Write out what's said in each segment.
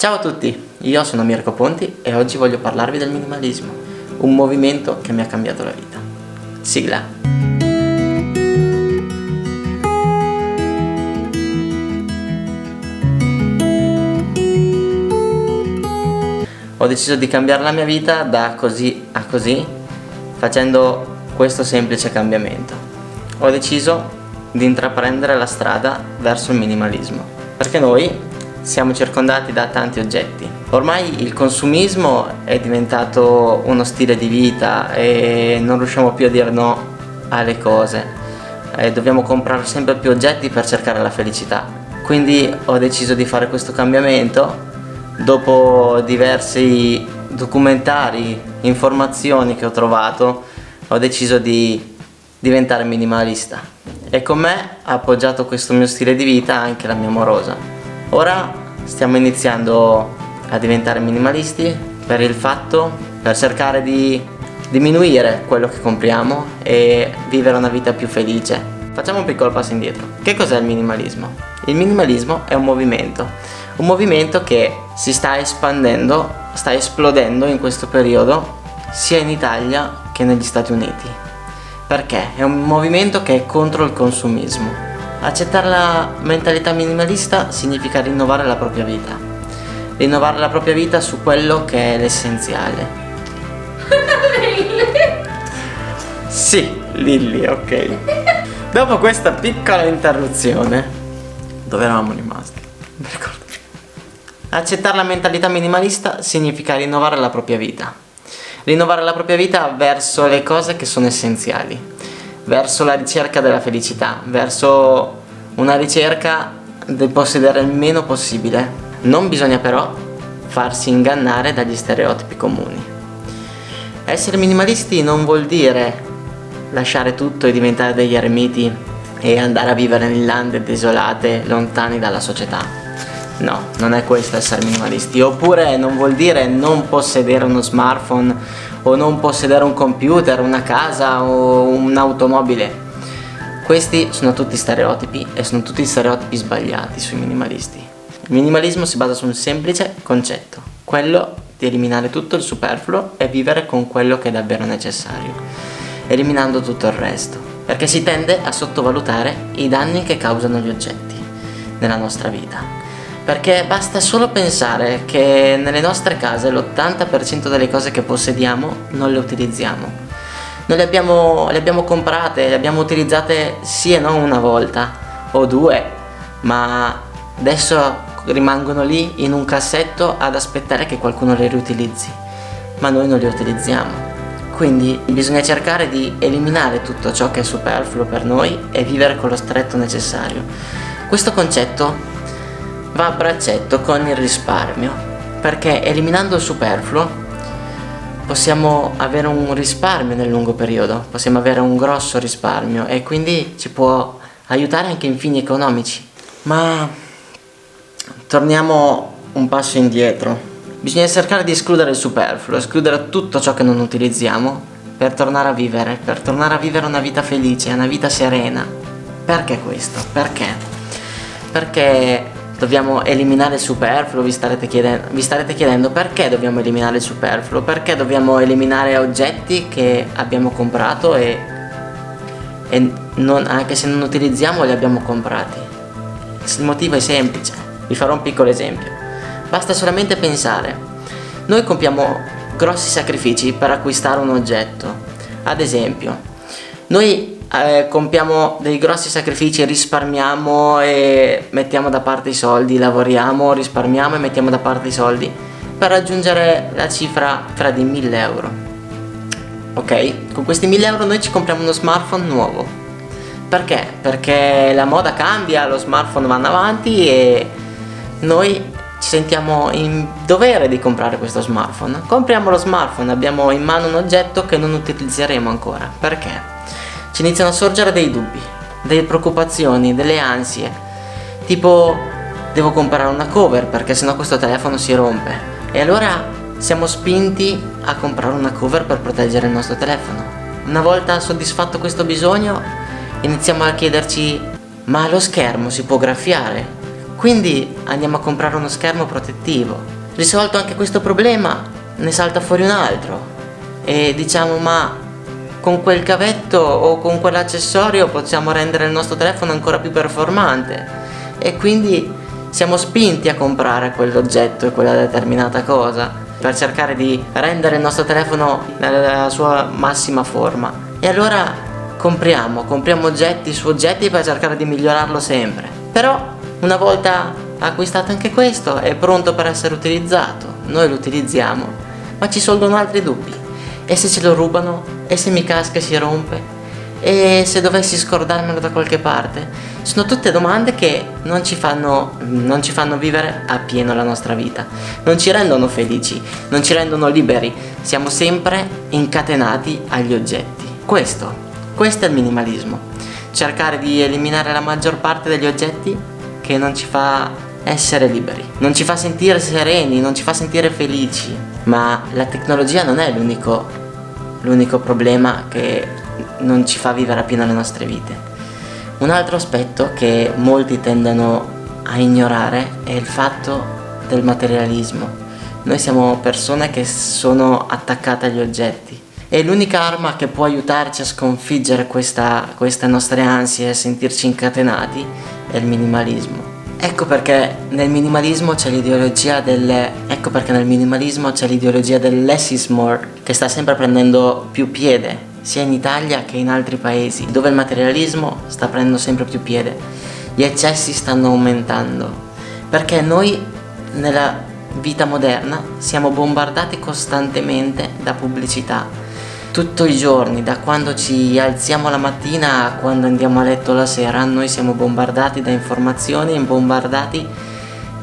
Ciao a tutti, io sono Mirko Ponti e oggi voglio parlarvi del minimalismo, un movimento che mi ha cambiato la vita. Sigla. Ho deciso di cambiare la mia vita da così a così, facendo questo semplice cambiamento. Ho deciso di intraprendere la strada verso il minimalismo, perché noi siamo circondati da tanti oggetti. Ormai il consumismo è diventato uno stile di vita e non riusciamo più a dire no alle cose. Dobbiamo comprare sempre più oggetti per cercare la felicità. Quindi ho deciso di fare questo cambiamento. Dopo diversi documentari, informazioni che ho trovato, ho deciso di diventare minimalista. E con me ha appoggiato questo mio stile di vita anche la mia amorosa. Ora stiamo iniziando a diventare minimalisti per cercare di diminuire quello che compriamo e vivere una vita più felice. Facciamo un piccolo passo indietro. Che cos'è il minimalismo? Il minimalismo è un movimento che si sta espandendo, sta esplodendo in questo periodo sia in Italia che negli Stati Uniti. Perché? È un movimento che è contro il consumismo. Accettare la mentalità minimalista significa rinnovare la propria vita. Rinnovare la propria vita su quello che è l'essenziale. Sì, Lilli, ok. Dopo questa piccola interruzione, dove eravamo rimasti? Non mi ricordo. Accettare la mentalità minimalista significa rinnovare la propria vita. Rinnovare la propria vita verso le cose che sono essenziali. Verso la ricerca della felicità, verso una ricerca del possedere il meno possibile. Non bisogna però farsi ingannare dagli stereotipi comuni. Essere minimalisti non vuol dire lasciare tutto e diventare degli eremiti e andare a vivere in lande desolate, lontani dalla società. No, non è questo essere minimalisti. Oppure non vuol dire non possedere uno smartphone o non possedere un computer, una casa o un'automobile. Questi sono tutti stereotipi e sono tutti stereotipi sbagliati sui minimalisti. Il minimalismo si basa su un semplice concetto, quello di eliminare tutto il superfluo e vivere con quello che è davvero necessario, eliminando tutto il resto, perché si tende a sottovalutare i danni che causano gli oggetti nella nostra vita. Perché basta solo pensare che nelle nostre case l'80% delle cose che possediamo non le utilizziamo. Noi le abbiamo comprate, le abbiamo utilizzate sì e non una volta o due, ma adesso rimangono lì in un cassetto ad aspettare che qualcuno le riutilizzi, ma noi non le utilizziamo. Quindi bisogna cercare di eliminare tutto ciò che è superfluo per noi e vivere con lo stretto necessario. Questo concetto va a braccetto con il risparmio, perché eliminando il superfluo possiamo avere un risparmio nel lungo periodo, possiamo avere un grosso risparmio e quindi ci può aiutare anche in fini economici. Ma torniamo un passo indietro. Bisogna cercare di escludere il superfluo, escludere tutto ciò che non utilizziamo per tornare a vivere una vita felice, una vita serena. Perché questo? Perché dobbiamo eliminare il superfluo. Vi starete chiedendo perché dobbiamo eliminare il superfluo, perché dobbiamo eliminare oggetti che abbiamo comprato e anche se non utilizziamo li abbiamo comprati. Il motivo è semplice, vi farò un piccolo esempio. Basta solamente pensare, noi compiamo grossi sacrifici per acquistare un oggetto. Ad esempio, noi compiamo dei grossi sacrifici, risparmiamo e mettiamo da parte i soldi, lavoriamo, risparmiamo e mettiamo da parte i soldi per raggiungere la cifra fra di 1.000 euro. Ok? Con questi 1.000 euro noi ci compriamo uno smartphone nuovo. Perché? Perché la moda cambia, lo smartphone va avanti e noi ci sentiamo in dovere di comprare questo smartphone. Compriamo lo smartphone, abbiamo in mano un oggetto che non utilizzeremo ancora. Perché? Ci iniziano a sorgere dei dubbi, delle preoccupazioni, delle ansie, tipo devo comprare una cover perché sennò questo telefono si rompe, e allora siamo spinti a comprare una cover per proteggere il nostro telefono. Una volta soddisfatto questo bisogno iniziamo a chiederci: ma lo schermo si può graffiare? Quindi andiamo a comprare uno schermo protettivo. Risolto anche questo problema, ne salta fuori un altro e diciamo: ma con quel cavetto o con quell'accessorio possiamo rendere il nostro telefono ancora più performante, e quindi siamo spinti a comprare quell'oggetto e quella determinata cosa per cercare di rendere il nostro telefono nella sua massima forma. E allora compriamo oggetti su oggetti per cercare di migliorarlo sempre. Però una volta acquistato anche questo è pronto per essere utilizzato, noi lo utilizziamo, ma ci sono altri dubbi. E se ce lo rubano? E se mi casca e si rompe? E se dovessi scordarmelo da qualche parte? Sono tutte domande che non ci fanno vivere appieno la nostra vita, non ci rendono felici, non ci rendono liberi, siamo sempre incatenati agli oggetti. Questo è il minimalismo, cercare di eliminare la maggior parte degli oggetti che non ci fa essere liberi, non ci fa sentire sereni, non ci fa sentire felici. Ma la tecnologia non è l'unico problema che non ci fa vivere appieno le nostre vite. Un altro aspetto che molti tendono a ignorare è il fatto del materialismo. Noi siamo persone che sono attaccate agli oggetti, e l'unica arma che può aiutarci a sconfiggere queste nostre ansie e sentirci incatenati è il minimalismo. Ecco perché nel minimalismo c'è l'ideologia del less is more, che sta sempre prendendo più piede, sia in Italia che in altri paesi, dove il materialismo sta prendendo sempre più piede. Gli eccessi stanno aumentando, perché noi nella vita moderna siamo bombardati costantemente da pubblicità. Tutto i giorni, da quando ci alziamo la mattina a quando andiamo a letto la sera, noi siamo bombardati da informazioni e bombardati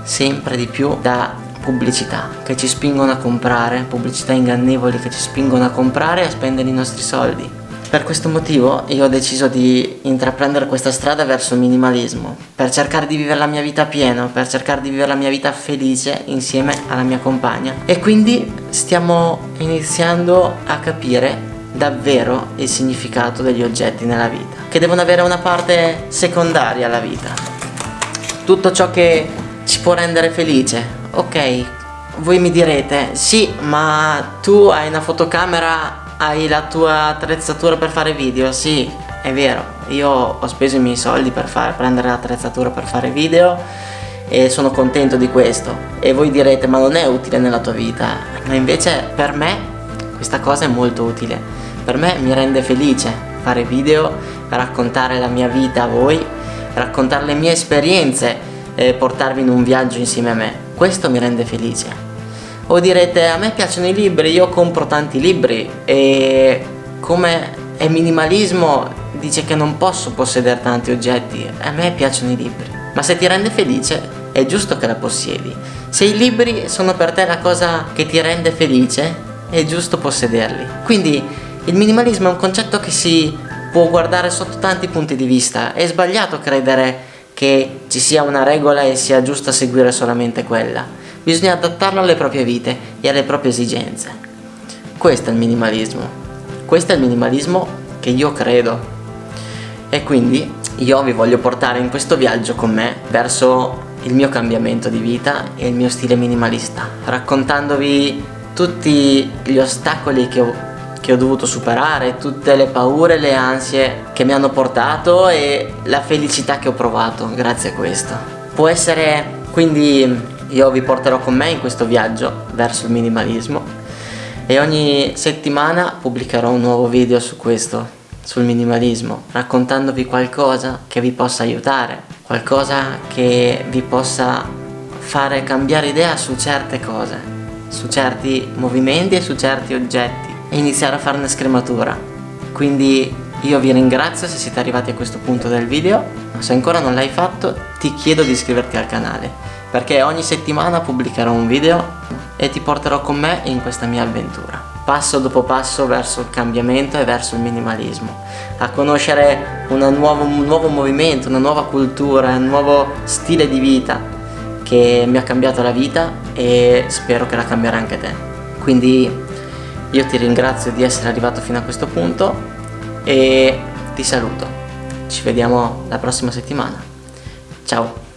sempre di più da pubblicità che ci spingono a comprare, pubblicità ingannevoli che ci spingono a comprare e a spendere i nostri soldi. Per questo motivo io ho deciso di intraprendere questa strada verso il minimalismo, per cercare di vivere la mia vita piena, per cercare di vivere la mia vita felice insieme alla mia compagna. E quindi stiamo iniziando a capire davvero il significato degli oggetti nella vita, che devono avere una parte secondaria alla vita. Tutto ciò che ci può rendere felice. Ok, voi mi direte: sì, ma tu hai una fotocamera, hai la tua attrezzatura per fare video. Sì, è vero, io ho speso i miei soldi per prendere l'attrezzatura per fare video e sono contento di questo. E voi direte: ma non è utile nella tua vita? Ma invece per me questa cosa è molto utile. Per me mi rende felice fare video, raccontare la mia vita a voi, raccontare le mie esperienze e portarvi in un viaggio insieme a me. Questo mi rende felice. O direte: a me piacciono i libri, io compro tanti libri, e come è minimalismo dice che non posso possedere tanti oggetti. A me piacciono i libri. Ma se ti rende felice è giusto che la possiedi. Se i libri sono per te la cosa che ti rende felice, è giusto possederli. Quindi il minimalismo è un concetto che si può guardare sotto tanti punti di vista. È sbagliato credere che ci sia una regola e sia giusto seguire solamente quella. Bisogna adattarlo alle proprie vite e alle proprie esigenze. Questo è il minimalismo. Questo è il minimalismo che io credo. E quindi io vi voglio portare in questo viaggio con me verso il mio cambiamento di vita e il mio stile minimalista, raccontandovi tutti gli ostacoli che ho dovuto superare, tutte le paure, le ansie che mi hanno portato e la felicità che ho provato grazie a questo. Può essere, quindi io vi porterò con me in questo viaggio verso il minimalismo, e ogni settimana pubblicherò un nuovo video su questo, sul minimalismo, raccontandovi qualcosa che vi possa aiutare, qualcosa che vi possa fare cambiare idea su certe cose, su certi movimenti e su certi oggetti, e iniziare a farne scrematura. Quindi io vi ringrazio se siete arrivati a questo punto del video, ma se ancora non l'hai fatto ti chiedo di iscriverti al canale, perché ogni settimana pubblicherò un video e ti porterò con me in questa mia avventura, passo dopo passo, verso il cambiamento e verso il minimalismo, a conoscere un nuovo movimento, una nuova cultura, un nuovo stile di vita che mi ha cambiato la vita e spero che la cambierà anche te. Quindi io ti ringrazio di essere arrivato fino a questo punto e ti saluto. Ci vediamo la prossima settimana. Ciao!